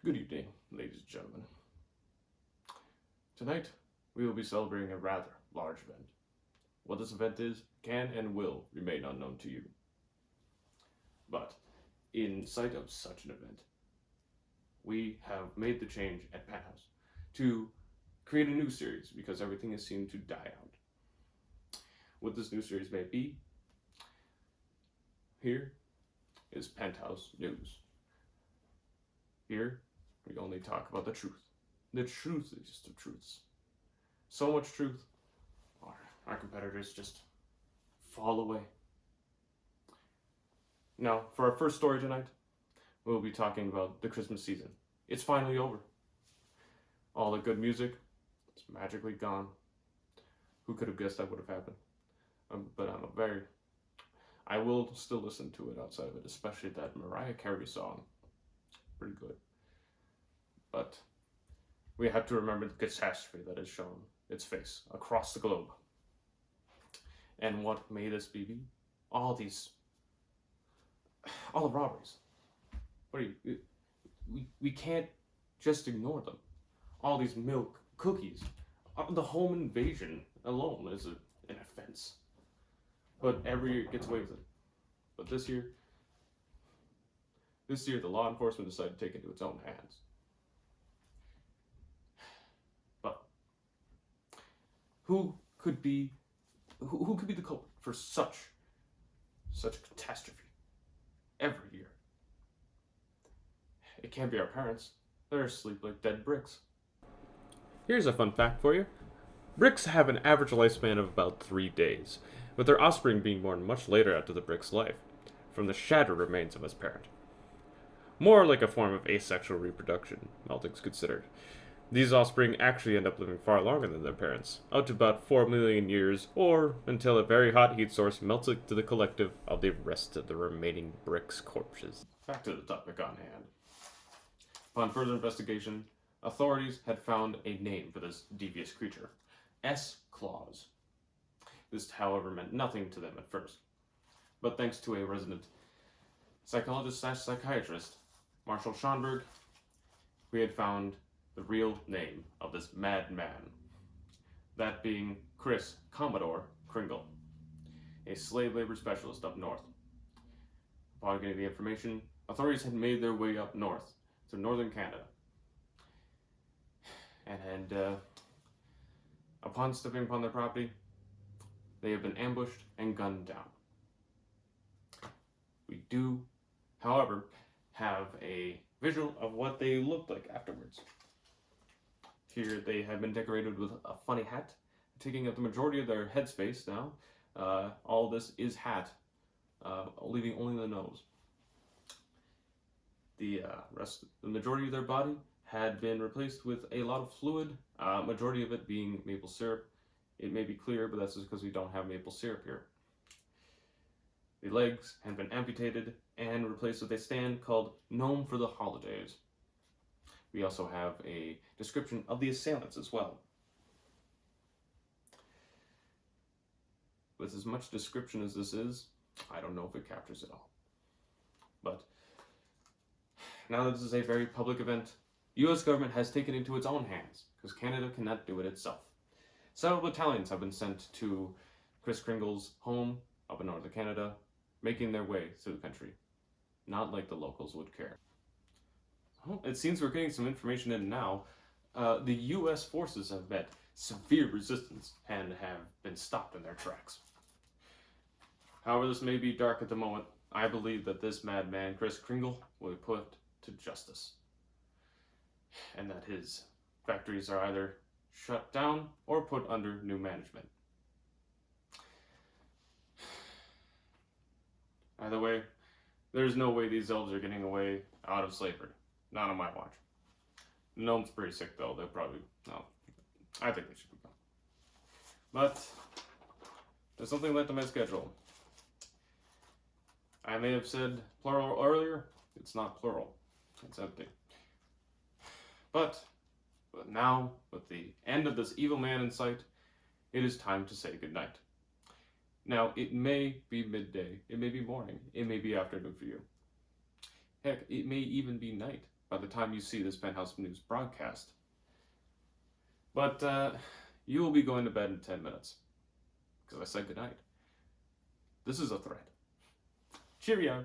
Good evening, ladies and gentlemen. Tonight, we will be celebrating a rather large event. What this event is can and will remain unknown to you. But, in sight of such an event, we have made the change at Penthouse to create a new series because everything has seemed to die out. What this new series may be, here is Penthouse News. Here, we only talk about the truth. The truth of truths. So much truth, our competitors just fall away. Now, for our first story tonight, we'll be talking about the Christmas season. It's finally over. All the good music is magically gone. Who could have guessed that would have happened? But I will still listen to it outside of it, especially that Mariah Carey song. Pretty good. But we have to remember the catastrophe that has shown its face across the globe. And what may this be? All the robberies. What are you? We can't just ignore them. All these milk, cookies, the home invasion alone is an offense. But every year it gets away with it. But this year, the law enforcement decided to take it into its own hands. But who could be the culprit for such a catastrophe every year? It can't be our parents. They're asleep like dead bricks. Here's a fun fact for you. Bricks have an average lifespan of about 3 days, with their offspring being born much later after the brick's life, from the shattered remains of its parent. More like a form of asexual reproduction, all things considered. These offspring actually end up living far longer than their parents, up to about 4 million years, or until a very hot heat source melts it to the collective of the rest of the remaining bricks' corpses. Back to the topic on hand. Upon further investigation, authorities had found a name for this devious creature: S-Claws. This, however, meant nothing to them at first. But thanks to a resident psychologist/psychiatrist, Marshall Schonberg, we had found the real name of this madman. That being Chris Commodore Kringle, a slave labor specialist up north. Upon getting the information, authorities had made their way up north to northern Canada. And upon stepping upon their property, they have been ambushed and gunned down. We do, however, have a visual of what they looked like afterwards. Here they have been decorated with a funny hat, taking up the majority of their headspace now. All this is hat, leaving only the nose. The majority of their body had been replaced with a lot of fluid, majority of it being maple syrup. It may be clear, but that's just because we don't have maple syrup here. The legs had been amputated and replaced with a stand called Gnome for the Holidays. We also have a description of the assailants as well. With as much description as this is, I don't know if it captures it all. But now that this is a very public event, the U.S. government has taken it into its own hands, because Canada cannot do it itself. Several battalions have been sent to Chris Kringle's home up in northern Canada, making their way through the country. Not like the locals would care. Well, it seems we're getting some information in now. The U.S. forces have met severe resistance and have been stopped in their tracks. However, this may be dark at the moment. I believe that this madman, Chris Kringle, will be put to justice, and that his factories are either shut down or put under new management. Either way, there's no way these elves are getting away out of slavery. Not on my watch. The gnome's pretty sick though. They'll probably, no, I think they should be gone. But there's something like the my schedule. I may have said plural earlier. It's not plural. It's empty. But now, with the end of this evil man in sight, it is time to say goodnight. Now, it may be midday, it may be morning, it may be afternoon for you. Heck, it may even be night. by the time you see this Penthouse News broadcast. But you will be going to bed in 10 minutes. Because I said goodnight. This is a threat. Cheerio.